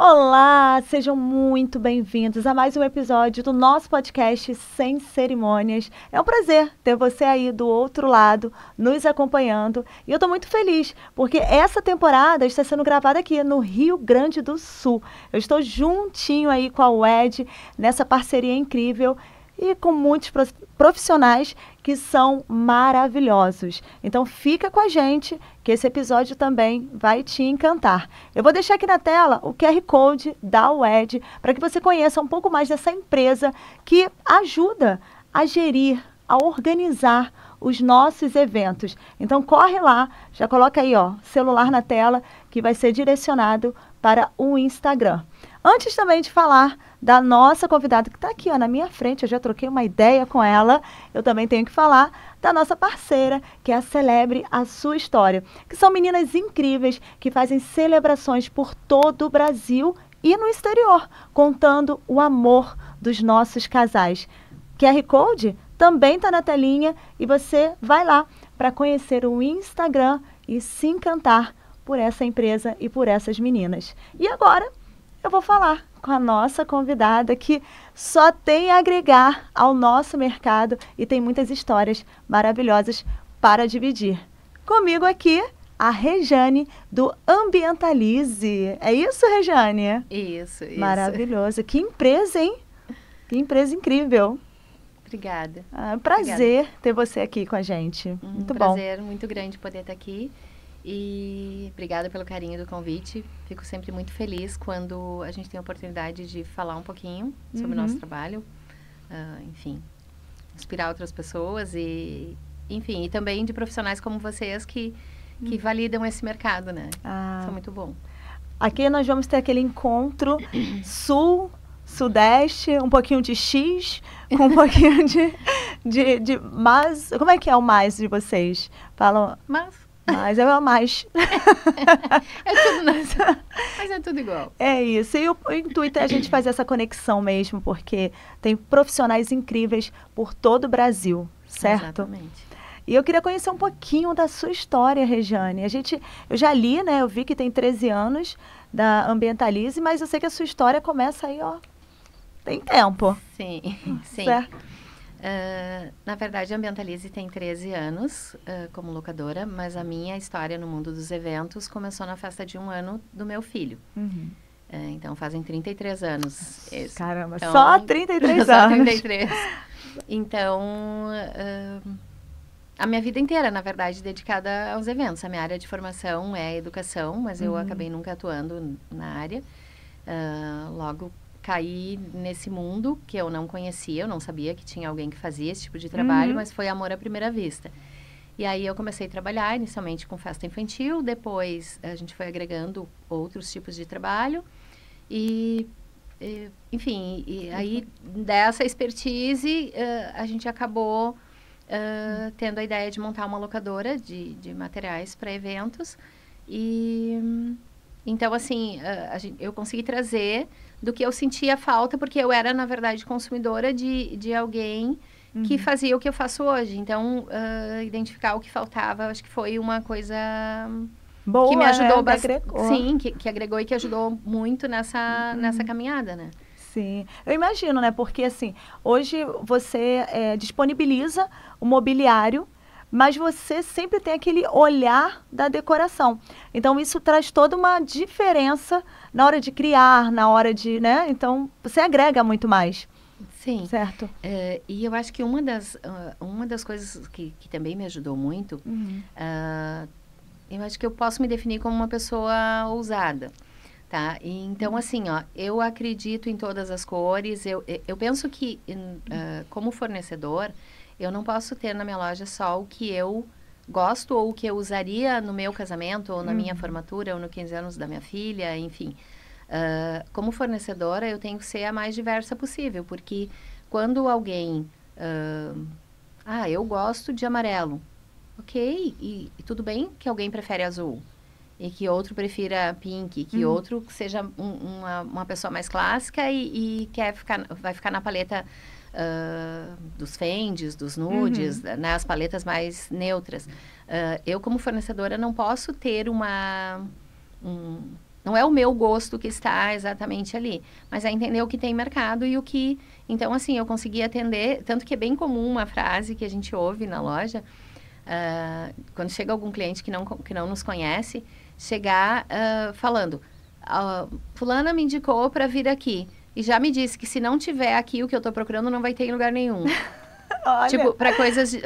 Olá, sejam muito bem-vindos a mais um episódio do nosso podcast Sem Cerimônias. É um prazer ter você aí do outro lado, nos acompanhando. E eu estou muito feliz, porque essa temporada está sendo gravada aqui no Rio Grande do Sul. Eu estou juntinho aí com a UED, nessa parceria incrível e com muitos profissionais que são maravilhosos. Então fica com a gente, que esse episódio também vai te encantar. Eu vou deixar aqui na tela o QR Code da UED para que você conheça um pouco mais dessa empresa que ajuda a gerir, a organizar os nossos eventos. Então corre lá, já coloca aí, ó, celular na tela, que vai ser direcionado para o Instagram. Antes também de falar da nossa convidada, que está aqui ó, na minha frente, eu já troquei uma ideia com ela, eu também tenho que falar da nossa parceira, que é a Celebre a Sua História, que são meninas incríveis que fazem celebrações por todo o Brasil e no exterior, contando o amor dos nossos casais. QR Code também está na telinha e você vai lá para conhecer o Instagram e se encantar por essa empresa e por essas meninas. E agora eu vou falar com a nossa convidada que só tem a agregar ao nosso mercado e tem muitas histórias maravilhosas para dividir. Comigo aqui, a Rejane, do Ambientalize. É isso, Rejane? Isso. Maravilhoso. Que empresa, hein? Que empresa incrível. Obrigada. Prazer Obrigada. ter você aqui com a gente. Muito bom. Prazer muito grande poder estar aqui. E obrigada pelo carinho do convite. Fico sempre muito feliz quando a gente tem a oportunidade de falar um pouquinho sobre o nosso trabalho. Enfim, inspirar outras pessoas e, enfim, e também de profissionais como vocês que validam esse mercado, né? Isso é muito bom. Aqui nós vamos ter aquele encontro sul, sudeste, um pouquinho de X, com um pouquinho de mais. Como é que é o mais de vocês? Falam. Mas é mais. É tudo nosso. Mas é tudo igual. É isso. E o intuito é a gente fazer essa conexão mesmo, porque tem profissionais incríveis por todo o Brasil, certo? Exatamente. E eu queria conhecer um pouquinho da sua história, Rejane. Eu já li, né? Eu vi que tem 13 anos da Ambientalize, mas eu sei que a sua história começa aí, ó, tem tempo. Sim, sim. Certo? Na verdade, a Ambientalize tem 13 anos como locadora, mas a minha história no mundo dos eventos começou na festa de 1 ano do meu filho. Uhum. Então, fazem 33 anos. Caramba, então, só 33 só anos. 33. Então, a minha vida inteira, na verdade, dedicada aos eventos. A minha área de formação é educação, mas eu acabei nunca atuando na área. Logo caí nesse mundo que eu não conhecia, eu não sabia que tinha alguém que fazia esse tipo de trabalho, mas foi amor à primeira vista. E aí eu comecei a trabalhar inicialmente com festa infantil, depois a gente foi agregando outros tipos de trabalho enfim, aí dessa expertise a gente acabou tendo a ideia de montar uma locadora de materiais para eventos então, assim, eu consegui trazer do que eu sentia falta, porque eu era, na verdade, consumidora de alguém que fazia o que eu faço hoje. Então, identificar o que faltava, acho que foi uma coisa boa, que me ajudou bastante. Sim, que agregou e que ajudou muito nessa caminhada, né? Sim, eu imagino, né? Porque, assim, hoje você disponibiliza o mobiliário, mas você sempre tem aquele olhar da decoração. Então, isso traz toda uma diferença na hora de criar, na hora de, né? Então, você agrega muito mais. Sim. Certo. E eu acho que uma das coisas que também me ajudou muito, eu acho que eu posso me definir como uma pessoa ousada, tá? Então, assim, ó, eu acredito em todas as cores. Eu penso que, como fornecedor, eu não posso ter na minha loja só o que eu gosto ou o que eu usaria no meu casamento, ou na minha formatura, ou no 15 anos da minha filha, enfim. Como fornecedora, eu tenho que ser a mais diversa possível, porque quando alguém... eu gosto de amarelo. Ok, e tudo bem que alguém prefere azul. E que outro prefira pink, que outro seja uma pessoa mais clássica e vai ficar na paleta... dos fendes, dos nudes, né, as paletas mais neutras. Eu, como fornecedora, não posso ter não é o meu gosto que está exatamente ali, mas é entender o que tem mercado e o que... Então, assim, eu consegui atender, tanto que é bem comum uma frase que a gente ouve na loja, quando chega algum cliente que não nos conhece, chegar falando, fulana me indicou para vir aqui, e já me disse que se não tiver aqui o que eu estou procurando, não vai ter em lugar nenhum. Olha. Tipo, para coisas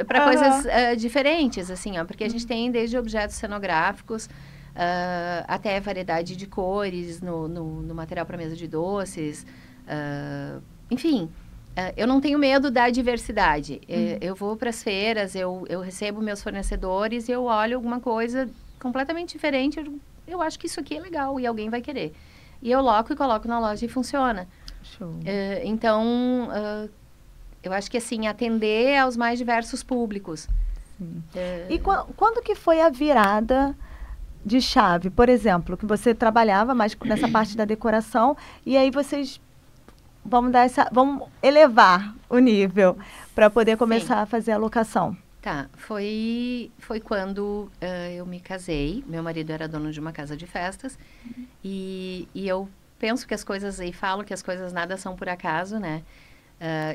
diferentes, assim, ó, porque a gente tem desde objetos cenográficos, até variedade de cores no material para mesa de doces, enfim, eu não tenho medo da diversidade. Eu vou para as feiras, eu recebo meus fornecedores e eu olho alguma coisa completamente diferente, eu acho que isso aqui é legal e alguém vai querer. E eu loco e coloco na loja e funciona. Show. Então, eu acho que, assim, atender aos mais diversos públicos. E quando que foi a virada de chave? Por exemplo, que você trabalhava mais nessa parte da decoração e aí vocês vamos elevar o nível para poder começar a fazer a locação. Tá, foi quando eu me casei. Meu marido era dono de uma casa de festas e eu penso que as coisas, e falo que as coisas nada são por acaso, né?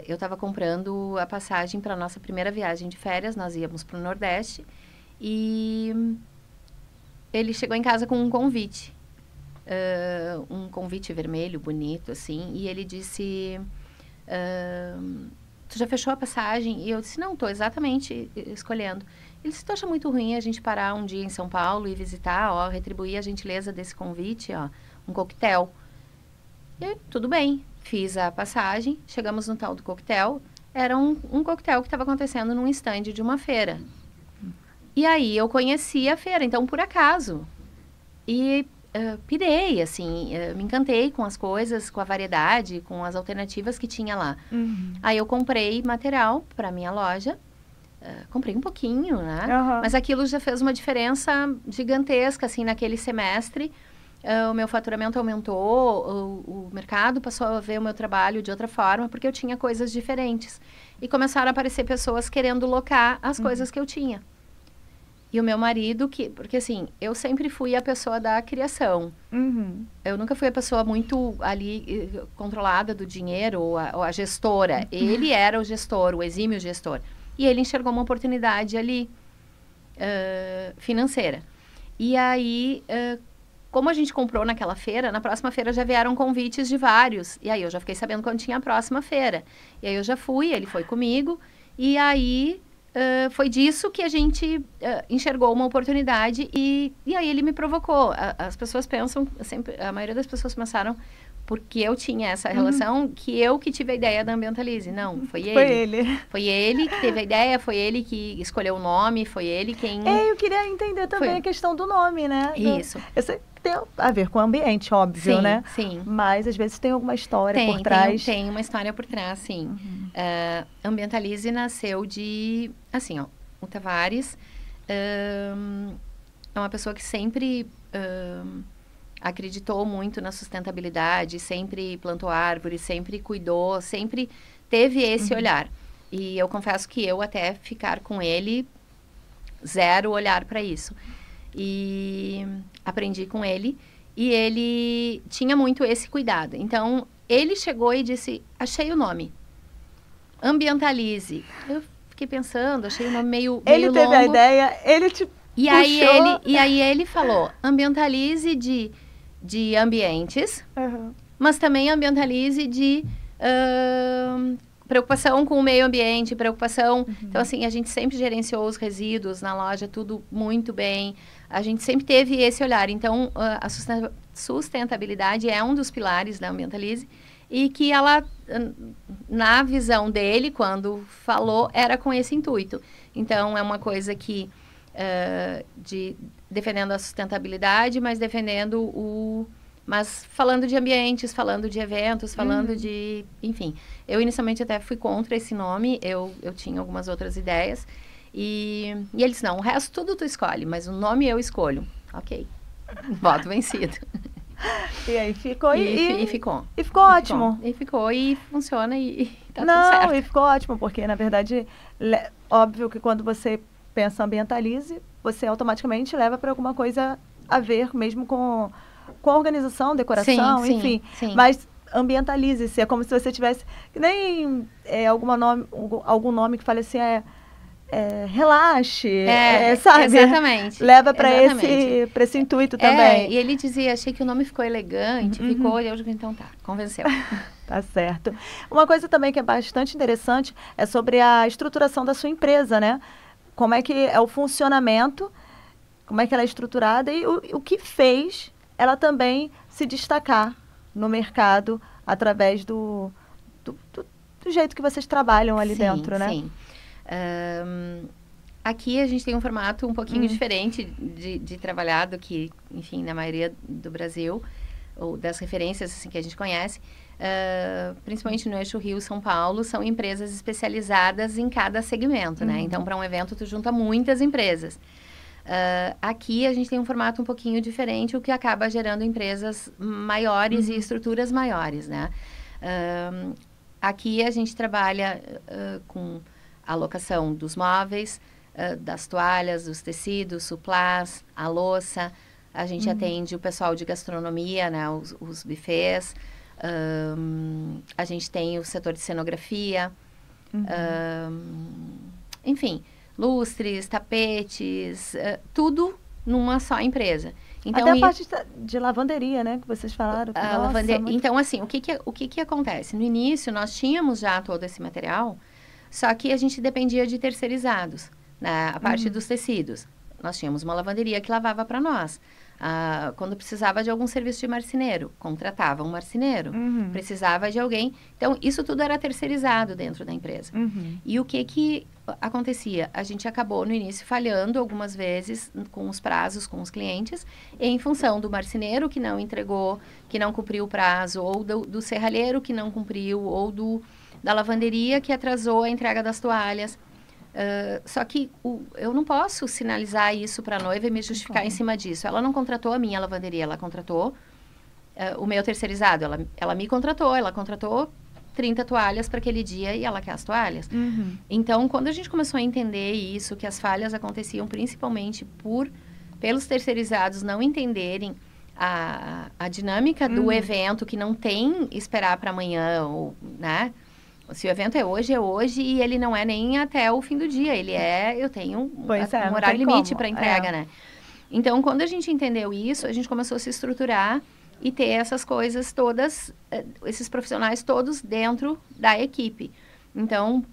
Eu estava comprando a passagem para a nossa primeira viagem de férias, nós íamos para o Nordeste, e ele chegou em casa com um convite vermelho, bonito, assim, e ele disse, tu já fechou a passagem? E eu disse, não, estou exatamente escolhendo. Ele disse, tu acha muito ruim a gente parar um dia em São Paulo e visitar, retribuir a gentileza desse convite, um coquetel. E tudo bem. Fiz a passagem, chegamos no tal do coquetel. Era um coquetel que estava acontecendo num estande de uma feira. E aí eu conheci a feira, então por acaso. E pirei, assim, me encantei com as coisas, com a variedade, com as alternativas que tinha lá. Aí eu comprei material para minha loja. Comprei um pouquinho, né? Mas aquilo já fez uma diferença gigantesca, assim, naquele semestre. O meu faturamento aumentou, o mercado passou a ver o meu trabalho de outra forma, porque eu tinha coisas diferentes. E começaram a aparecer pessoas querendo locar as coisas que eu tinha. E o meu marido, porque assim, eu sempre fui a pessoa da criação. Eu nunca fui a pessoa muito ali controlada do dinheiro, ou a gestora. Ele era o gestor, o exímio gestor. E ele enxergou uma oportunidade ali financeira. E aí... como a gente comprou naquela feira, na próxima feira já vieram convites de vários. E aí eu já fiquei sabendo quando tinha a próxima feira. E aí eu já fui, ele foi comigo. E aí foi disso que a gente enxergou uma oportunidade. E aí ele me provocou. As pessoas pensam, sempre, a maioria das pessoas pensaram, porque eu tinha essa relação, que eu que tive a ideia da Ambientalize. Não, foi ele. Foi ele. Foi ele que teve a ideia, foi ele que escolheu o nome, foi ele quem... Eu queria entender também a questão do nome, né? Isso. Eu sei que tem a ver com o ambiente, óbvio, né? Sim. Mas, às vezes, tem alguma história por trás. Tem uma história por trás, sim. Ambientalize nasceu de... Assim, o Tavares é uma pessoa que sempre... acreditou muito na sustentabilidade, sempre plantou árvores, sempre cuidou, sempre teve esse olhar. E eu confesso que eu, até ficar com ele, zero olhar para isso. E aprendi com ele, e ele tinha muito esse cuidado. Então, ele chegou e disse, achei o nome, Ambientalize. Eu fiquei pensando, achei o nome meio longo. Ele teve a ideia, ele te puxou. E aí ele falou, Ambientalize de ambientes, mas também Ambientalize de preocupação com o meio ambiente, preocupação... Então, assim, a gente sempre gerenciou os resíduos na loja, tudo muito bem. A gente sempre teve esse olhar. Então, a sustentabilidade é um dos pilares da Ambientalize e que ela, na visão dele, quando falou, era com esse intuito. Então, é uma coisa que... defendendo a sustentabilidade, mas defendendo mas falando de ambientes, falando de eventos, falando de... Enfim, eu inicialmente até fui contra esse nome, eu tinha algumas outras ideias. E eles, não, o resto tudo tu escolhe, mas o nome eu escolho. Ok, voto vencido. E aí ficou... E ficou. E ficou ótimo. E ficou, e funciona, e tá tudo certo. Não, e ficou ótimo, porque, na verdade, óbvio que quando você pensa Ambientalize, você automaticamente leva para alguma coisa a ver, mesmo com com a organização, decoração, Sim, enfim. sim. Mas ambientalize-se. É como se você tivesse... Que nem algum nome que fale assim, relaxe, sabe? Exatamente. Leva para esse intuito também. E ele dizia, achei que o nome ficou elegante, ficou, e eu digo, então tá, convenceu. Tá certo. Uma coisa também que é bastante interessante é sobre a estruturação da sua empresa, né? Como é que é o funcionamento, como é que ela é estruturada e o que fez ela também se destacar no mercado através do jeito que vocês trabalham ali dentro, né? Sim. Aqui a gente tem um formato um pouquinho diferente de trabalhar do que, enfim, na maioria do Brasil, ou das referências assim, que a gente conhece. Principalmente no eixo Rio-São Paulo, são empresas especializadas em cada segmento, né? Então, para um evento, tu junta muitas empresas. Aqui a gente tem um formato um pouquinho diferente, o que acaba gerando empresas maiores e estruturas maiores, né? Aqui a gente trabalha com a locação dos móveis, das toalhas, dos tecidos, suplás, a louça. A gente atende o pessoal de gastronomia, né? Os buffets. A gente tem o setor de cenografia. Enfim, lustres, tapetes, tudo numa só empresa. Então, até a parte de lavanderia, né? Que vocês falaram. Então, assim, o que acontece? No início, nós tínhamos já todo esse material, só que a gente dependia de terceirizados, né? A parte dos tecidos. Nós tínhamos uma lavanderia que lavava para nós. Quando precisava de algum serviço de marceneiro, contratava um marceneiro. Precisava de alguém. Então, isso tudo era terceirizado dentro da empresa. E o que acontecia? A gente acabou, no início, falhando algumas vezes com os prazos com os clientes, em função do marceneiro que não entregou, que não cumpriu o prazo, ou do serralheiro que não cumpriu, ou da lavanderia que atrasou a entrega das toalhas. Só que eu não posso sinalizar isso para a noiva e me justificar em cima disso. Ela não contratou a minha lavanderia, ela contratou o meu terceirizado. Ela me contratou, ela contratou 30 toalhas para aquele dia e ela quer as toalhas. Então, quando a gente começou a entender isso, que as falhas aconteciam principalmente pelos terceirizados não entenderem a dinâmica do evento, que não tem esperar para amanhã, ou, né? Se o evento é hoje e ele não é nem até o fim do dia. Eu tenho um horário limite para entrega, né? Então, quando a gente entendeu isso, a gente começou a se estruturar e ter essas coisas todas, esses profissionais todos dentro da equipe. Então,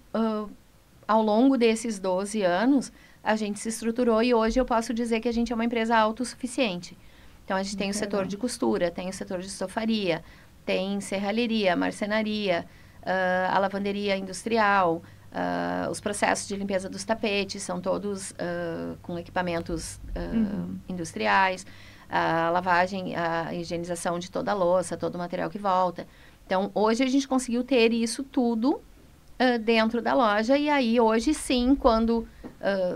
ao longo desses 12 anos, a gente se estruturou e hoje eu posso dizer que a gente é uma empresa autossuficiente. Então, a gente tem o setor de costura, tem o setor de estofaria, tem serralheria, marcenaria, a lavanderia industrial, os processos de limpeza dos tapetes são todos com equipamentos industriais, a lavagem, a higienização de toda a louça, todo o material que volta. Então, hoje a gente conseguiu ter isso tudo dentro da loja e aí hoje sim, quando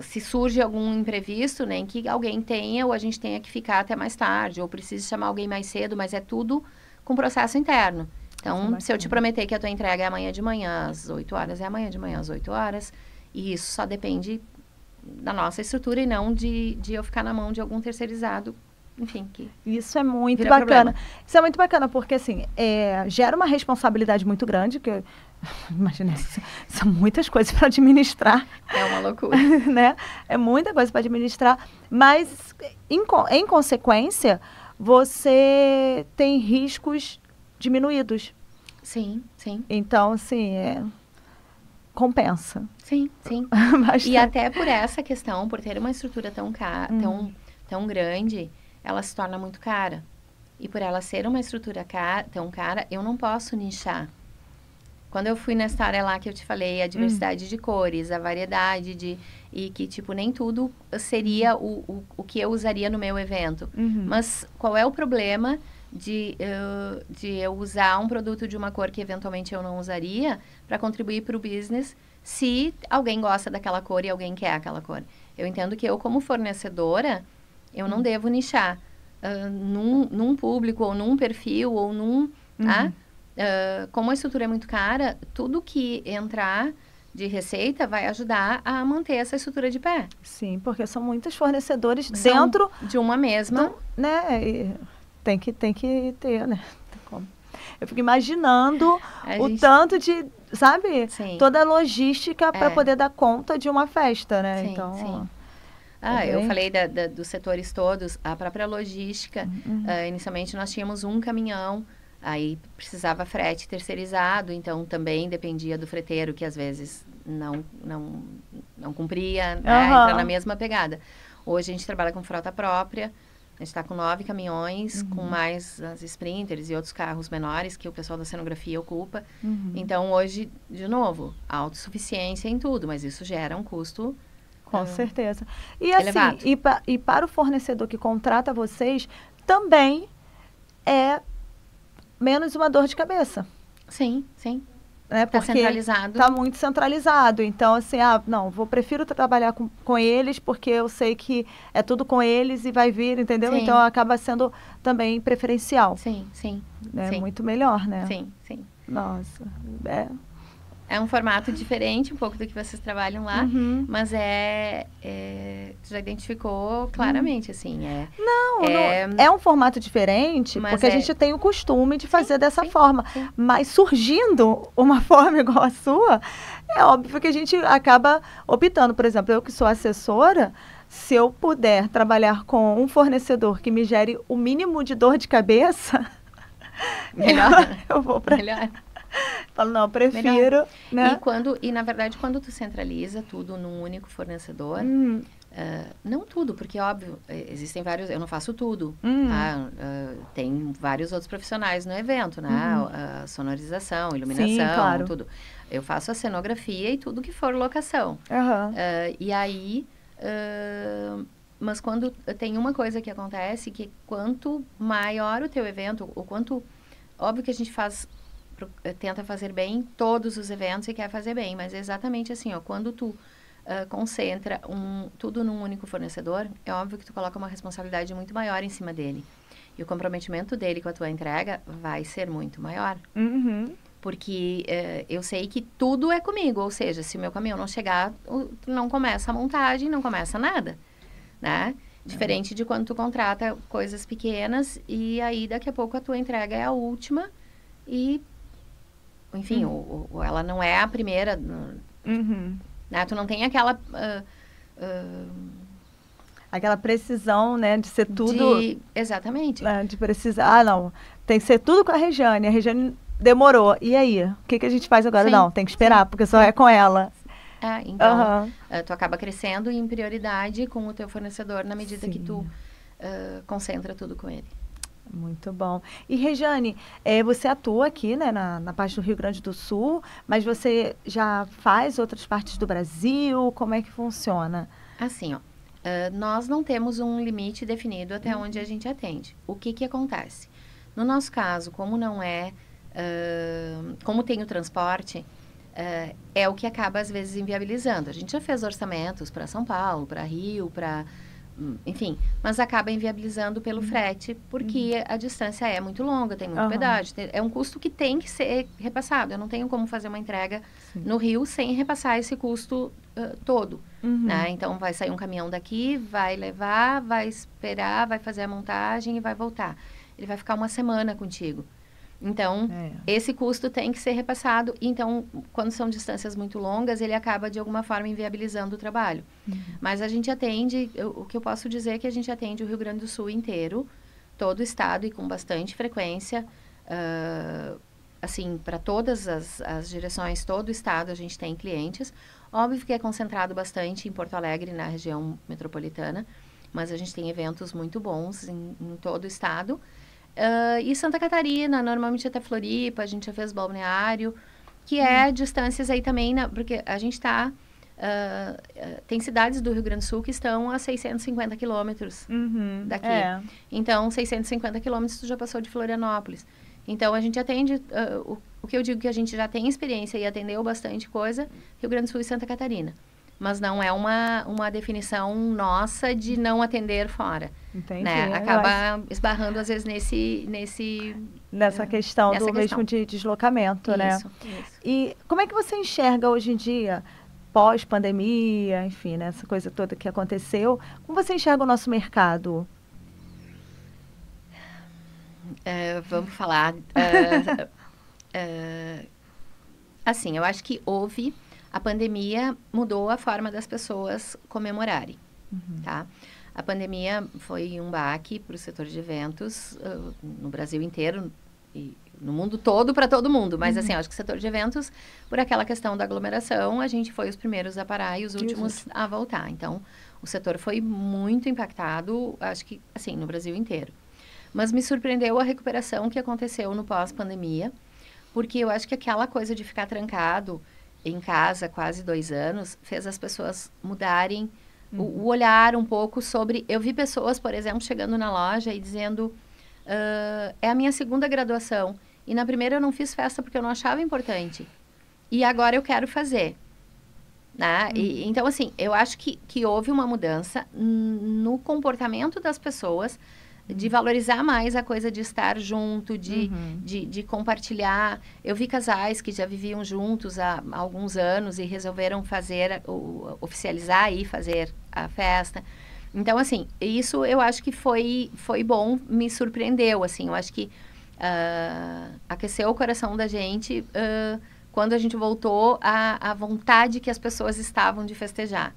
se surge algum imprevisto, né, em que alguém tenha ou a gente tenha que ficar até mais tarde ou precise chamar alguém mais cedo, mas é tudo com processo interno. Então, se eu te prometer que a tua entrega é amanhã de manhã às 8 horas, é amanhã de manhã às 8 horas. E isso só depende da nossa estrutura e não de eu ficar na mão de algum terceirizado. Enfim, isso é muito bacana. Isso é muito bacana, porque, assim, gera uma responsabilidade muito grande, que imagina, são muitas coisas para administrar. É uma loucura. Né? É muita coisa para administrar, mas, em consequência, você tem riscos diminuídos. Sim. Então, assim, compensa. Sim. E até por essa questão, por ter uma estrutura tão grande, ela se torna muito cara. E por ela ser uma estrutura tão cara, eu não posso nichar. Quando eu fui nessa área lá que eu te falei, a diversidade de cores, a variedade e que, tipo, nem tudo seria o que eu usaria no meu evento. Mas qual é o problema de eu usar um produto de uma cor que eventualmente eu não usaria para contribuir para o business se alguém gosta daquela cor e alguém quer aquela cor? Eu entendo que eu, como fornecedora, eu não devo nichar num público ou num perfil ou tá? Como a estrutura é muito cara, tudo que entrar de receita vai ajudar a manter essa estrutura de pé. Sim, porque são muitos fornecedores dentro de uma mesma, né? Tem que ter, né? Tem como. Eu fico imaginando gente... tanto de, sabe? Sim. Toda a logística para poder dar conta de uma festa, né? Sim, então, sim. bem... Eu falei dos setores todos, a própria logística. Inicialmente nós tínhamos um caminhão, aí precisava frete terceirizado, então também dependia do freteiro, que às vezes não cumpria, né? Entra na mesma pegada. Hoje a gente trabalha com frota própria. A gente está com 9 caminhões, com mais as sprinters e outros carros menores que o pessoal da cenografia ocupa. Então, hoje, de novo, autossuficiência em tudo, mas isso gera um custo com certeza. E assim, elevado. E para o fornecedor que contrata vocês, também é menos uma dor de cabeça. Sim, sim. Né? Está Porque centralizado. Está muito centralizado. Então, assim, prefiro trabalhar com eles, porque eu sei que é tudo com eles e vai vir, entendeu? Sim. Então, acaba sendo também preferencial. Sim, sim. É sim. muito melhor, né? Sim, sim. Nossa, É um formato diferente, um pouco do que vocês trabalham lá, mas tu já identificou claramente, assim, Não, é um formato diferente, porque a gente tem o costume de fazer dessa forma. Sim. Mas surgindo uma forma igual a sua, é óbvio que a gente acaba optando. Por exemplo, eu que sou assessora, se eu puder trabalhar com um fornecedor que me gere o mínimo de dor de cabeça, melhor. Eu vou para... Melhor. Falo, não, prefiro, né? E na verdade, quando tu centraliza tudo num único fornecedor, não tudo, porque óbvio, existem vários, eu não faço tudo, tá? Tem vários outros profissionais no evento, né? Sonorização, iluminação, sim, claro. tudo. Eu faço a cenografia e tudo que for locação. E aí, mas quando tem uma coisa que acontece, que quanto maior o teu evento, o quanto, óbvio que a gente tenta fazer bem todos os eventos e quer fazer bem, mas é exatamente assim, quando tu concentra tudo num único fornecedor, é óbvio que tu coloca uma responsabilidade muito maior em cima dele. E o comprometimento dele com a tua entrega vai ser muito maior. Porque eu sei que tudo é comigo, ou seja, se o meu caminhão não chegar, não começa a montagem, não começa nada, né? Diferente de quando tu contrata coisas pequenas e aí daqui a pouco a tua entrega é a última e enfim, ou ela não é a primeira, né? Tu não tem aquela aquela precisão, né, de ser tudo... Exatamente. De precisar, não, tem que ser tudo com a Regiane demorou, e aí? O que a gente faz agora? Sim, não, tem que esperar, porque só é com ela. Então, tu acaba crescendo em prioridade com o teu fornecedor na medida que tu concentra tudo com ele. Muito bom. E, Regiane, você atua aqui, né, na parte do Rio Grande do Sul, mas você já faz outras partes do Brasil? Como é que funciona? Assim, nós não temos um limite definido até onde a gente atende. O que acontece? No nosso caso, como não como tem o transporte, é o que acaba, às vezes, inviabilizando. A gente já fez orçamentos para São Paulo, para Rio, enfim, mas acaba inviabilizando pelo frete, porque a distância é muito longa, tem muito pedágio, é um custo que tem que ser repassado. Eu não tenho como fazer uma entrega no Rio sem repassar esse custo todo, né? Então, vai sair um caminhão daqui, vai levar, vai esperar, vai fazer a montagem e vai voltar. Ele vai ficar uma semana contigo. Então, esse custo tem que ser repassado. Então, quando são distâncias muito longas, ele acaba, de alguma forma, inviabilizando o trabalho. Mas a gente atende, o que eu posso dizer é que a gente atende o Rio Grande do Sul inteiro, todo o estado e com bastante frequência. Assim, para todas as direções, todo o estado a gente tem clientes. Óbvio que é concentrado bastante em Porto Alegre, na região metropolitana, mas a gente tem eventos muito bons em todo o estado. E Santa Catarina, normalmente até Floripa, a gente já fez Balneário, que é distâncias aí também, porque a gente tem cidades do Rio Grande do Sul que estão a 650 quilômetros daqui. Então, 650 quilômetros tu já passou de Florianópolis. Então, a gente atende, o que eu digo que a gente já tem experiência e atendeu bastante coisa, Rio Grande do Sul e Santa Catarina. Mas não é uma definição nossa de não atender fora. Entendi. Né? Acaba esbarrando, às vezes, nessa questão do mesmo de deslocamento, né? Isso. E como é que você enxerga hoje em dia, pós-pandemia, enfim, né, essa coisa toda que aconteceu, como você enxerga o nosso mercado? Vamos falar. Assim, eu acho que a pandemia mudou a forma das pessoas comemorarem, tá? A pandemia foi um baque para o setor de eventos no Brasil inteiro e no mundo todo, para todo mundo. Mas, assim, eu acho que o setor de eventos, por aquela questão da aglomeração, a gente foi os primeiros a parar e os últimos a voltar. Então, o setor foi muito impactado, acho que, assim, no Brasil inteiro. Mas me surpreendeu a recuperação que aconteceu no pós-pandemia, porque eu acho que aquela coisa de ficar trancado em casa quase 2 anos fez as pessoas mudarem o olhar um pouco sobre... Eu vi pessoas, por exemplo, chegando na loja e dizendo, é a minha segunda graduação, e na primeira eu não fiz festa porque eu não achava importante, e agora eu quero fazer. Né? Então, assim, eu acho que houve uma mudança no comportamento das pessoas, de valorizar mais a coisa de estar junto, de compartilhar. Eu vi casais que já viviam juntos há alguns anos e resolveram oficializar e fazer a festa. Então, assim, isso eu acho que foi bom, me surpreendeu, assim. Eu acho que aqueceu o coração da gente quando a gente voltou à vontade que as pessoas estavam de festejar.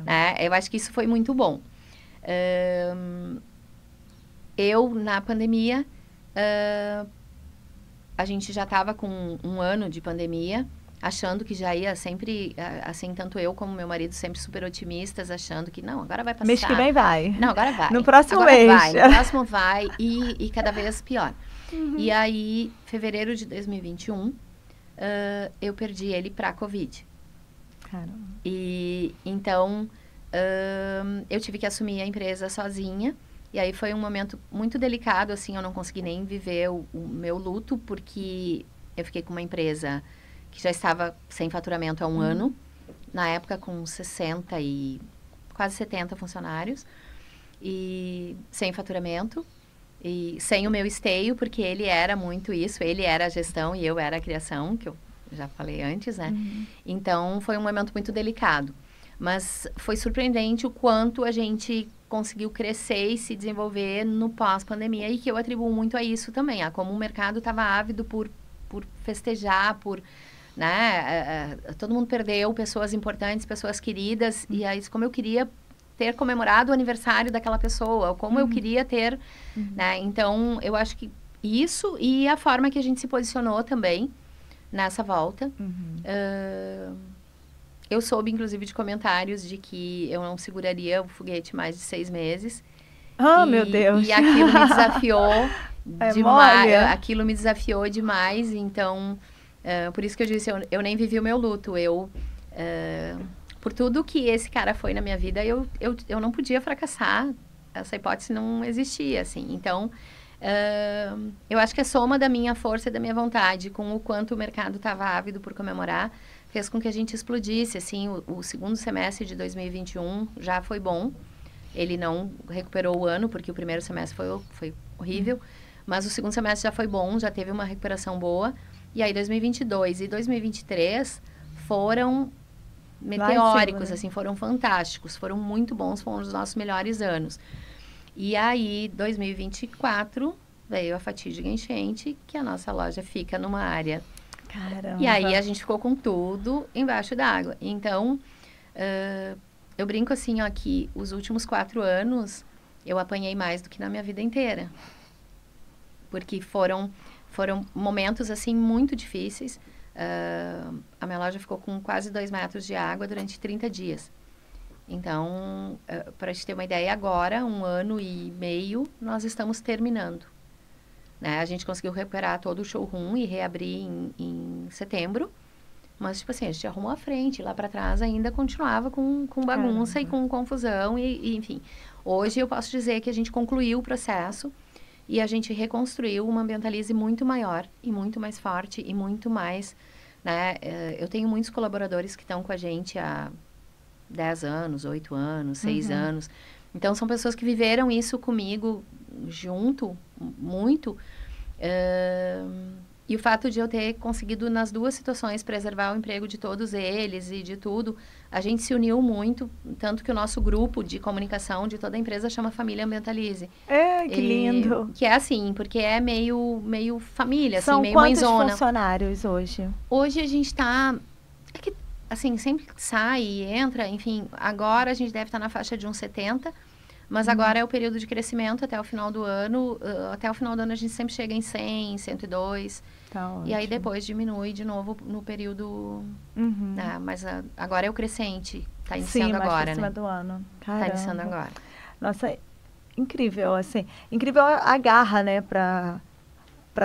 Né? Eu acho que isso foi muito bom. Eu, na pandemia, a gente já estava com 1 ano de pandemia, achando que já ia sempre, assim, tanto eu como meu marido, sempre super otimistas, achando que, não, agora vai passar. Mês que vem vai. Não, agora vai. No próximo agora mês. Vai, no próximo vai, e cada vez pior. E aí, fevereiro de 2021, eu perdi ele para Covid. Caramba. E, então, eu tive que assumir a empresa sozinha. E aí foi um momento muito delicado, assim, eu não consegui nem viver o meu luto, porque eu fiquei com uma empresa que já estava sem faturamento há 1 ano, na época com 60 e quase 70 funcionários, e sem faturamento, e sem o meu esteio, porque ele era muito isso, ele era a gestão e eu era a criação, que eu já falei antes, né? Então, foi um momento muito delicado. Mas foi surpreendente o quanto a gente conseguiu crescer e se desenvolver no pós-pandemia, e que eu atribuo muito a isso também, a como o mercado estava ávido por festejar, né, todo mundo perdeu pessoas importantes, pessoas queridas, e aí como eu queria ter comemorado o aniversário daquela pessoa, como eu queria ter, né, então eu acho que isso e a forma que a gente se posicionou também nessa volta. Eu soube, inclusive, de comentários de que eu não seguraria o foguete mais de 6 meses. Meu Deus! E aquilo me desafiou demais. Mole. Aquilo me desafiou demais. Então, por isso que eu disse, eu nem vivi o meu luto. Por tudo que esse cara foi na minha vida, eu não podia fracassar. Essa hipótese não existia, assim. Então, eu acho que a soma da minha força e da minha vontade com o quanto o mercado estava ávido por comemorar fez com que a gente explodisse, assim, o segundo semestre de 2021 já foi bom. Ele não recuperou o ano, porque o primeiro semestre foi horrível, mas o segundo semestre já foi bom, já teve uma recuperação boa. E aí 2022 e 2023 foram meteóricos, assim, foram fantásticos, foram muito bons, foram os nossos melhores anos. E aí 2024 veio a fatídica enchente, que a nossa loja fica numa área. Caramba. E aí a gente ficou com tudo embaixo d'água. Então, eu brinco assim, ó, que os últimos 4 anos eu apanhei mais do que na minha vida inteira. Porque foram momentos, assim, muito difíceis. A minha loja ficou com quase 2 metros de água durante 30 dias. Então, para a gente ter uma ideia, agora, 1 ano e meio, nós estamos terminando. Né? A gente conseguiu recuperar todo o showroom e reabrir em setembro. Mas, tipo assim, a gente arrumou a frente. Lá para trás ainda continuava com bagunça e com confusão. E, enfim, hoje eu posso dizer que a gente concluiu o processo e a gente reconstruiu uma Ambientalize muito maior e muito mais forte e muito mais... Né? Eu tenho muitos colaboradores que estão com a gente há 10 anos, 8 anos, 6 anos. Então, são pessoas que viveram isso comigo junto, muito. E o fato de eu ter conseguido, nas duas situações, preservar o emprego de todos eles e de tudo, a gente se uniu muito, tanto que o nosso grupo de comunicação de toda a empresa chama Família Ambientalize. Que lindo! Que é assim, porque é meio família, São assim, meio quantos mãezona. funcionários hoje? Hoje a gente está... É que, assim, sempre sai e entra, enfim, agora a gente deve estar na faixa de uns 70, mas agora é o período de crescimento até o final do ano. Até o final do ano a gente sempre chega em 100, 102. Tá e aí depois diminui de novo no período... mas agora é o crescente. Está iniciando agora, né? Do ano. Está iniciando agora. Nossa, incrível, assim. Incrível a garra, né? Para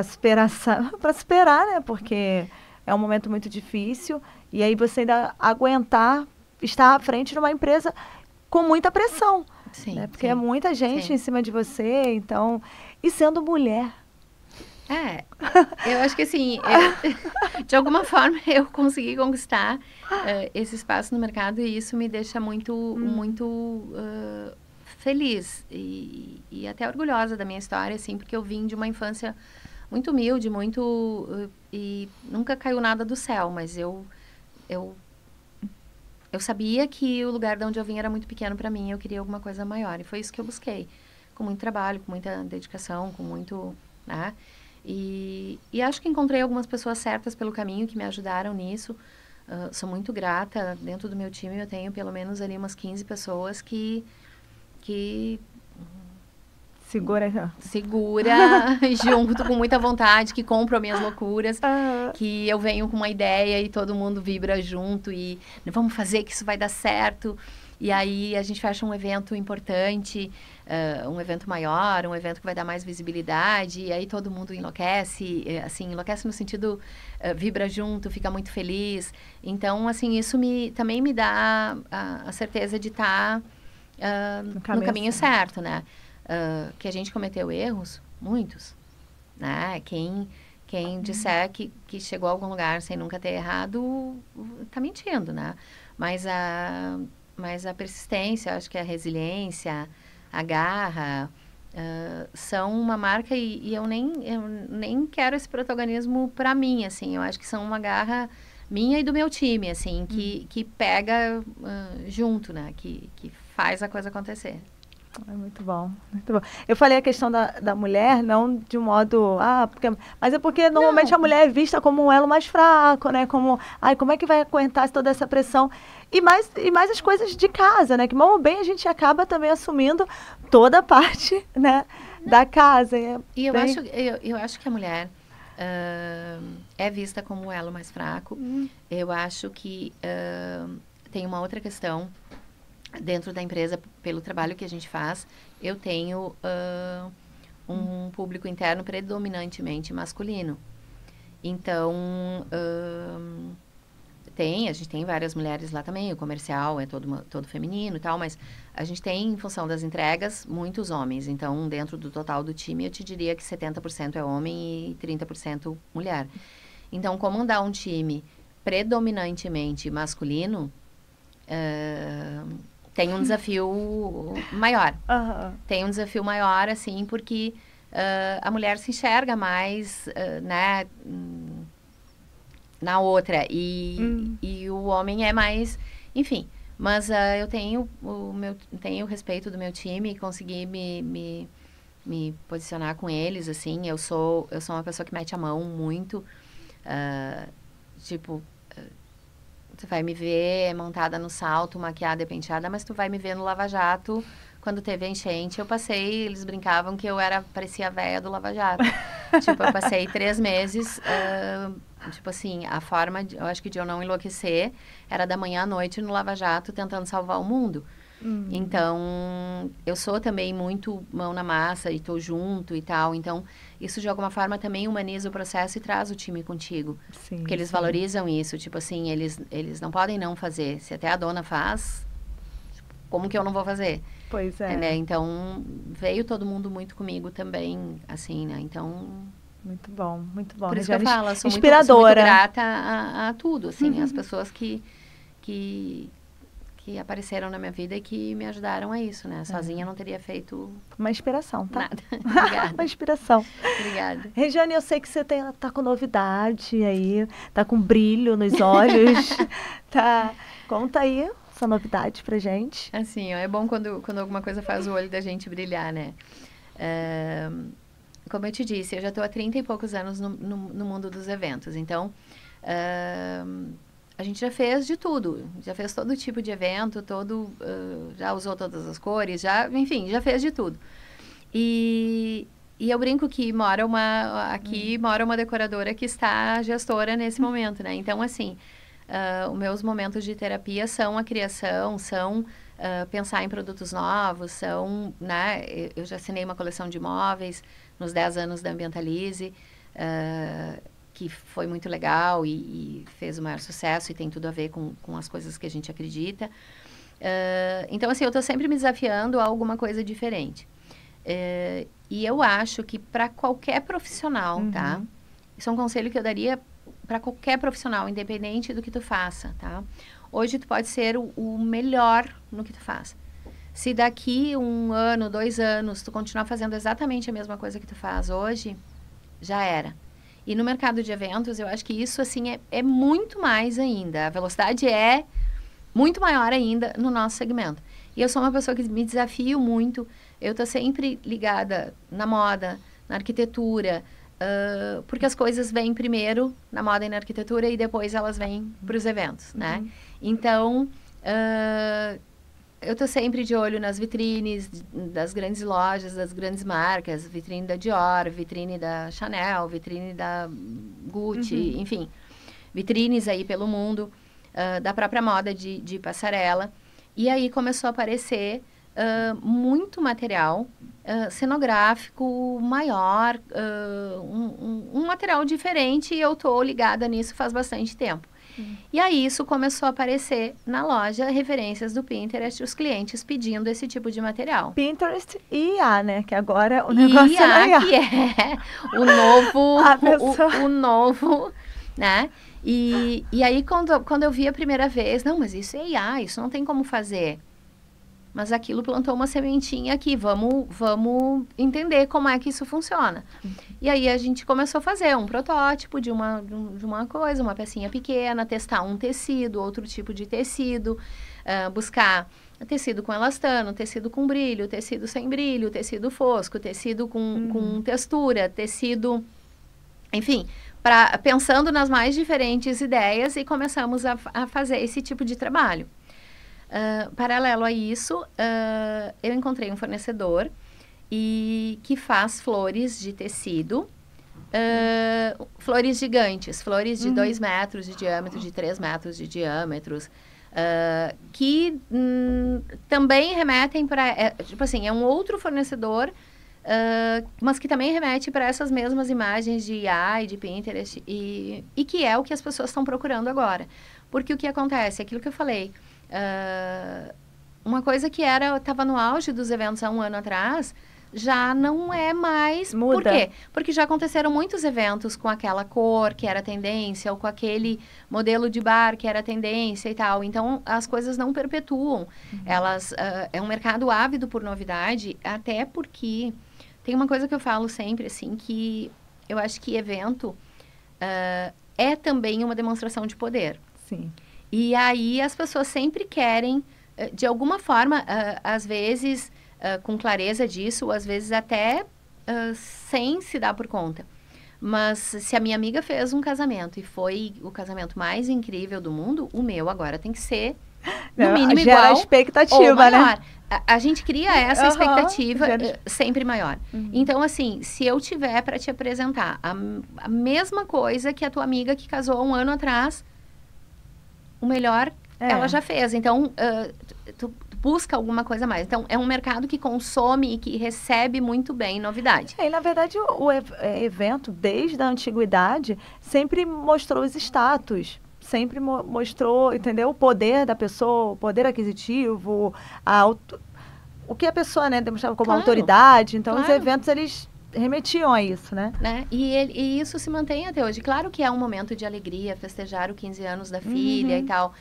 superar, né? Porque é um momento muito difícil. E aí você ainda aguentar estar à frente de uma empresa com muita pressão. Sim, né? Porque é muita gente em cima de você, então... E sendo mulher. Eu acho que assim, de alguma forma eu consegui conquistar esse espaço no mercado e isso me deixa muito feliz e até orgulhosa da minha história, assim, porque eu vim de uma infância muito humilde, e nunca caiu nada do céu, mas eu sabia que o lugar de onde eu vim era muito pequeno para mim, eu queria alguma coisa maior. E foi isso que eu busquei, com muito trabalho, com muita dedicação, com muito... né? E acho que encontrei algumas pessoas certas pelo caminho que me ajudaram nisso. Sou muito grata. Dentro do meu time eu tenho pelo menos ali umas 15 pessoas que segura junto com muita vontade, que compram minhas loucuras, que eu venho com uma ideia e todo mundo vibra junto e vamos fazer que isso vai dar certo. E aí a gente fecha um evento importante, um evento maior, um evento que vai dar mais visibilidade, e aí todo mundo enlouquece, assim, enlouquece no sentido, vibra junto, fica muito feliz. Então, assim, isso também me dá a certeza de estar no caminho certo, né? Que a gente cometeu erros, muitos, né? Quem disser que chegou a algum lugar sem nunca ter errado, tá mentindo, né? Mas a persistência, acho que a resiliência, a garra, são uma marca e eu nem quero esse protagonismo para mim, assim. Eu acho que são uma garra minha e do meu time, assim, que pega junto, né? Que faz a coisa acontecer. É muito bom, muito bom. Eu falei a questão da mulher, não de um modo... mas é porque normalmente a mulher é vista como um elo mais fraco, né? Como é que vai aguentar toda essa pressão? E mais as coisas de casa, né? Que mal ou bem a gente acaba também assumindo toda a parte, né, da casa. E eu acho que a mulher é vista como um elo mais fraco. Eu acho que tem uma outra questão dentro da empresa, pelo trabalho que a gente faz. Eu tenho um público interno predominantemente masculino. Então, a gente tem várias mulheres lá também, o comercial é todo feminino e tal, mas a gente tem, em função das entregas, muitos homens. Então, dentro do total do time, eu te diria que 70% é homem e 30% mulher. Então, comandar um time predominantemente masculino tem um desafio maior. Tem um desafio maior, assim, porque a mulher se enxerga mais, né, na outra. E o homem é mais... Enfim, mas eu tenho o respeito do meu time e consegui me posicionar com eles, assim. Eu sou uma pessoa que mete a mão muito. Tu vai me ver montada no salto, maquiada e penteada, mas tu vai me ver no Lava Jato. Quando teve a enchente, eu passei... Eles brincavam que parecia a véia do Lava Jato. Eu passei 3 meses... assim, a forma, eu acho que de eu não enlouquecer era da manhã à noite no Lava Jato tentando salvar o mundo. Então, eu sou também muito mão na massa e tô junto e tal. Então, isso de alguma forma também humaniza o processo e traz o time contigo. Sim, porque eles valorizam isso. Assim, eles não podem não fazer. Se até a dona faz, como que eu não vou fazer? Pois é. Né? Então, veio todo mundo muito comigo também, assim, né? Então... Muito bom, muito bom. Por isso que eu falo, eu sou inspiradora. Muito grata a tudo, assim, as pessoas que que apareceram na minha vida e que me ajudaram a isso, né? Sozinha eu não teria feito uma inspiração, tá? nada. Obrigada. Uma inspiração. Obrigada. Regiane, eu sei que você tá com novidade aí, tá com brilho nos olhos, tá? Conta aí essa novidade pra gente. Assim, ó, é bom quando alguma coisa faz o olho da gente brilhar, né? Como eu te disse, eu já estou há 30 e poucos anos no mundo dos eventos. Então, a gente já fez de tudo. Já fez todo tipo de evento, já usou todas as cores, enfim, já fez de tudo. E eu brinco que aqui mora uma decoradora que está gestora nesse momento, né? Então, assim, os meus momentos de terapia são a criação, são pensar em produtos novos, né? Eu já assinei uma coleção de móveis nos 10 anos da Ambientalize, que foi muito legal e fez o maior sucesso e tem tudo a ver com as coisas que a gente acredita. Então, assim, eu estou sempre me desafiando a alguma coisa diferente. E eu acho que para qualquer profissional, tá? Isso é um conselho que eu daria para qualquer profissional, independente do que tu faça, tá? Hoje tu pode ser o melhor no que tu faz. Se daqui 1 ano, 2 anos, tu continuar fazendo exatamente a mesma coisa que tu faz hoje, já era. E no mercado de eventos, eu acho que isso, assim, é muito mais ainda. A velocidade é muito maior ainda no nosso segmento. E eu sou uma pessoa que me desafio muito. Eu tô sempre ligada na moda, na arquitetura, porque as coisas vêm primeiro na moda e na arquitetura e depois elas vêm para os eventos, né? Então, eu tô sempre de olho nas vitrines das grandes lojas, das grandes marcas, vitrine da Dior, vitrine da Chanel, vitrine da Gucci, enfim, vitrines aí pelo mundo, da própria moda de passarela. E aí começou a aparecer muito material cenográfico maior, um material diferente, e eu tô ligada nisso faz bastante tempo. E aí isso começou a aparecer na loja, referências do Pinterest, os clientes pedindo esse tipo de material. Pinterest e IA, né? Que agora o negócio é IA. Que é o novo, né? E aí quando eu vi a primeira vez, não, mas isso é IA, isso não tem como fazer. Mas aquilo plantou uma sementinha aqui, vamos entender como é que isso funciona. E aí a gente começou a fazer um protótipo de uma coisa, uma pecinha pequena, testar um tecido, outro tipo de tecido, buscar tecido com elastano, tecido com brilho, tecido sem brilho, tecido fosco, tecido com textura, tecido... Enfim, pensando nas mais diferentes ideias, e começamos a fazer esse tipo de trabalho. Paralelo a isso, eu encontrei um fornecedor que faz flores de tecido, flores gigantes, flores de 2 metros de diâmetro, de 3 metros de diâmetros, que também remetem para, tipo assim, é um outro fornecedor, mas que também remete para essas mesmas imagens de IA e de Pinterest, e que é o que as pessoas estão procurando agora. Porque o que acontece, aquilo que eu falei, uma coisa que estava no auge dos eventos há 1 ano atrás, já não é mais. Muda. Por quê? Porque já aconteceram muitos eventos com aquela cor que era tendência, ou com aquele modelo de bar que era tendência e tal. Então, as coisas não perpetuam. Elas, é um mercado ávido por novidade, até porque tem uma coisa que eu falo sempre, assim, que eu acho que evento é também uma demonstração de poder. Sim. E aí as pessoas sempre querem, de alguma forma, às vezes com clareza disso, às vezes até sem se dar por conta. Mas se a minha amiga fez um casamento e foi o casamento mais incrível do mundo, o meu agora tem que ser, no mínimo, gera igual expectativa, ou maior. né? A gente cria essa expectativa sempre maior. Então, assim, se eu tiver para te apresentar a mesma coisa que a tua amiga que casou há 1 ano atrás, o melhor ela já fez. Então, tu busca alguma coisa a mais. Então, é um mercado que consome e que recebe muito bem novidade. E, na verdade, o evento, desde a antiguidade, sempre mostrou os status. Sempre mostrou, entendeu? O poder da pessoa, o poder aquisitivo, o que a pessoa, né, demonstrava como autoridade. Então, os eventos, eles remetiam a isso, né? E isso se mantém até hoje. Claro que é um momento de alegria, festejar os 15 anos da filha e tal.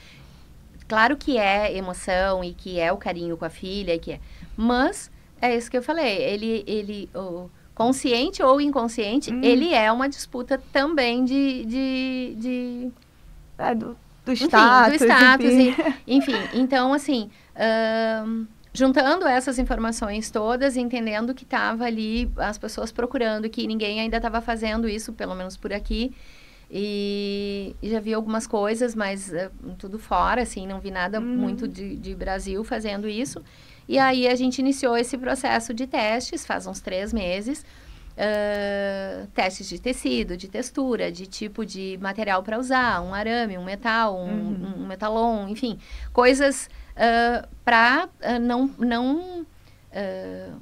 claro que é emoção e que é o carinho com a filha, e que é, mas é isso que eu falei, o consciente ou inconsciente, ele é uma disputa também de do status. Do status, enfim. Então, assim, juntando essas informações todas, entendendo que estava ali as pessoas procurando, que ninguém ainda estava fazendo isso, pelo menos por aqui, e já vi algumas coisas, mas tudo fora, assim, não vi nada muito de Brasil fazendo isso. E aí a gente iniciou esse processo de testes, faz uns 3 meses, testes de tecido, de textura, de tipo de material para usar, um arame, um metal, um metalon, enfim, coisas para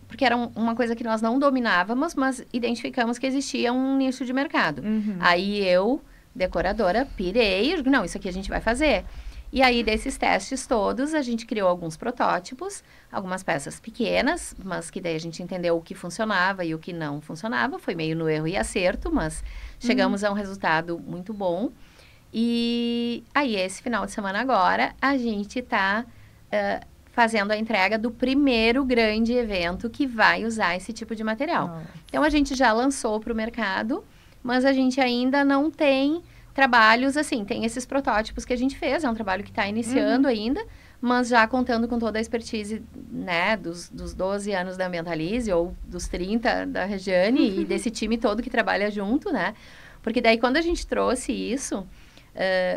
porque era uma coisa que nós não dominávamos, mas identificamos que existia um nicho de mercado. Aí eu, decoradora, pirei, não, isso aqui a gente vai fazer. E aí, desses testes todos, a gente criou alguns protótipos, algumas peças pequenas, mas que daí a gente entendeu o que funcionava e o que não funcionava. Foi meio no erro e acerto, mas chegamos a um resultado muito bom. E aí, esse final de semana agora, a gente está fazendo a entrega do primeiro grande evento que vai usar esse tipo de material. Então, a gente já lançou para o mercado, mas a gente ainda não tem trabalhos, assim, tem esses protótipos que a gente fez, é um trabalho que está iniciando ainda, mas já contando com toda a expertise, né, dos 12 anos da Ambientalize, ou dos 30 da Regiane, e desse time todo que trabalha junto, né, porque daí quando a gente trouxe isso,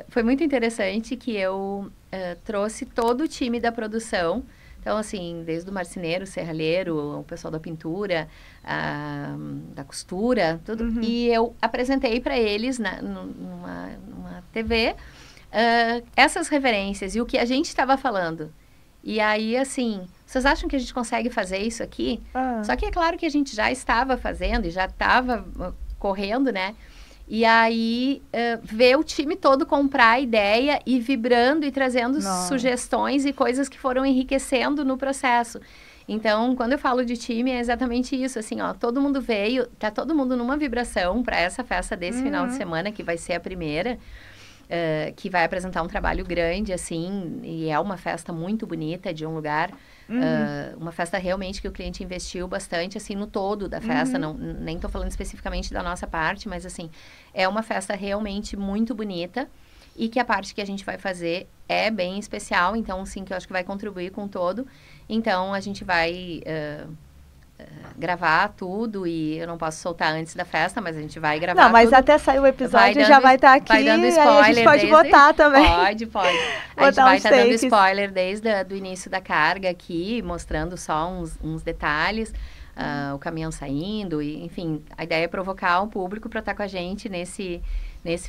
foi muito interessante que eu trouxe todo o time da produção. Então, assim, desde o marceneiro, serralheiro, o pessoal da pintura, da costura, tudo. E eu apresentei para eles numa TV essas referências e o que a gente estava falando. E aí, assim, vocês acham que a gente consegue fazer isso aqui? Só que é claro que a gente já estava fazendo e já estava correndo, né? E aí, ver o time todo comprar a ideia e vibrando e trazendo sugestões e coisas que foram enriquecendo no processo. Então, quando eu falo de time, é exatamente isso, assim, ó, todo mundo veio, tá todo mundo numa vibração para essa festa desse final de semana, que vai ser a primeira, que vai apresentar um trabalho grande, assim, e é uma festa muito bonita, de um lugar, uma festa realmente que o cliente investiu bastante, assim, no todo da festa, nem estou falando especificamente da nossa parte, mas, assim, é uma festa realmente muito bonita, e que a parte que a gente vai fazer é bem especial, então, sim, que eu acho que vai contribuir com todo. Então, a gente vai gravar tudo e eu não posso soltar antes da festa, mas a gente vai gravar Não, mas tudo. até sair o episódio já vai estar aqui, vai dando aí spoiler, a gente pode botar também. Pode. A gente vai estar dando spoiler desde o início da carga aqui, mostrando só uns detalhes, o caminhão saindo, e, enfim, a ideia é provocar o público para estar com a gente nesse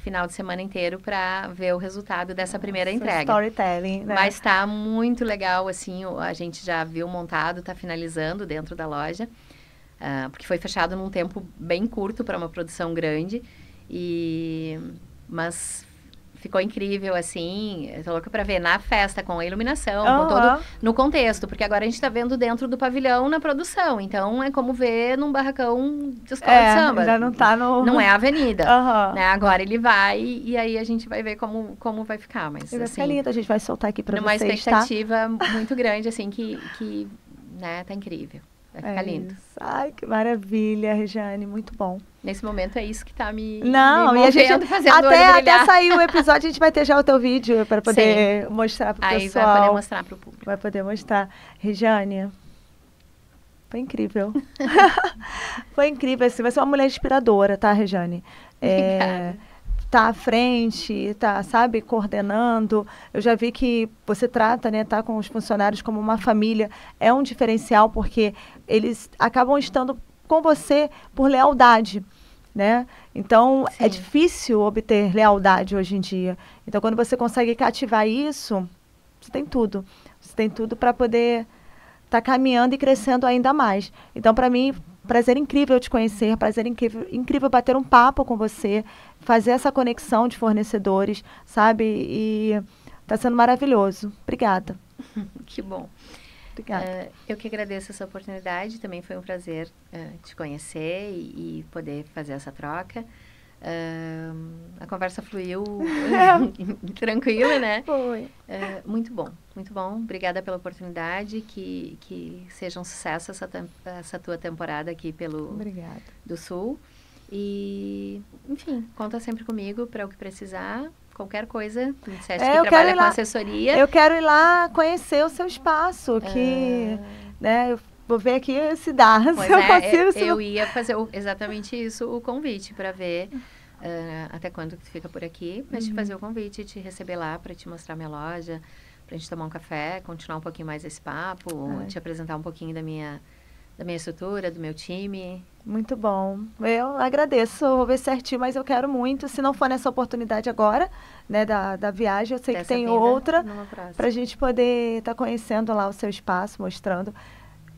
final de semana inteiro para ver o resultado dessa primeira entrega. Storytelling, né? Mas está muito legal, assim, a gente já viu montado, está finalizando dentro da loja, porque foi fechado num tempo bem curto para uma produção grande, mas ficou incrível, assim, eu tô louca para ver na festa, com a iluminação, com todo, no contexto, porque agora a gente está vendo dentro do pavilhão na produção, então é como ver num barracão de escola de samba. Já não tá no... Não é a avenida, né? Agora ele vai e aí a gente vai ver como vai ficar, mas vai assim... ficar lindo, a gente vai soltar aqui para vocês, uma expectativa muito grande, assim, que né, tá incrível. Vai ficar lindo. Isso. Ai, que maravilha, Regiane, muito bom. Nesse momento é isso que tá me movendo, e a gente fazendo até sair o episódio, a gente vai ter já o teu vídeo para poder mostrar pro pessoal. Aí vai poder mostrar pro público. Vai poder mostrar. Regiane, foi incrível. Foi incrível, assim, vai ser uma mulher inspiradora, tá, Regiane? Tá à frente, tá, sabe, coordenando. Eu já vi que você trata, né, tá com os funcionários como uma família. É um diferencial porque eles acabam estando com você por lealdade, né? Então, Sim. É difícil obter lealdade hoje em dia. Então, quando você consegue cativar isso, você tem tudo. Você tem tudo para poder estar caminhando e crescendo ainda mais. Então, para mim, prazer incrível te conhecer, prazer incrível bater um papo com você, fazer essa conexão de fornecedores, sabe? E está sendo maravilhoso. Obrigada. Que bom. Obrigada. Eu que agradeço essa oportunidade, também foi um prazer te conhecer e poder fazer essa troca. A conversa fluiu tranquila, né? Foi. Muito bom, muito bom. Obrigada pela oportunidade, que seja um sucesso essa tua temporada aqui Obrigada. do Sul. E, enfim, conta sempre comigo para o que precisar. Qualquer coisa, tu me disseste que trabalha com assessoria. Eu quero ir lá conhecer o seu espaço, que né, eu vou ver aqui se dá. Pois eu ia fazer exatamente isso, o convite, para ver até quando tu fica por aqui, mas te fazer o convite, te receber lá para te mostrar minha loja, para a gente tomar um café, continuar um pouquinho mais esse papo, te apresentar um pouquinho da minha estrutura, do meu time. Muito bom. Eu agradeço, vou ver certinho, mas eu quero muito. Se não for nessa oportunidade agora, né, da viagem, eu sei que tem outra, para a gente poder estar conhecendo lá o seu espaço, mostrando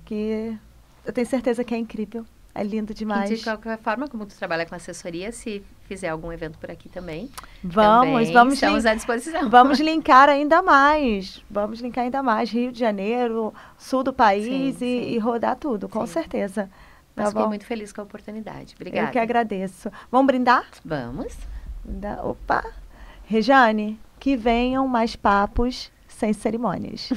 que eu tenho certeza que é incrível. É lindo demais. E de qualquer forma, como tu trabalha com assessoria, se fizer algum evento por aqui também, vamos estamos à disposição. Vamos linkar ainda mais. Vamos linkar ainda mais. Rio de Janeiro, sul do país e rodar tudo, com certeza. Mas fiquei muito feliz com a oportunidade. Obrigada. Eu que agradeço. Vamos brindar? Vamos. Opa! Rejane, que venham mais papos sem cerimônias.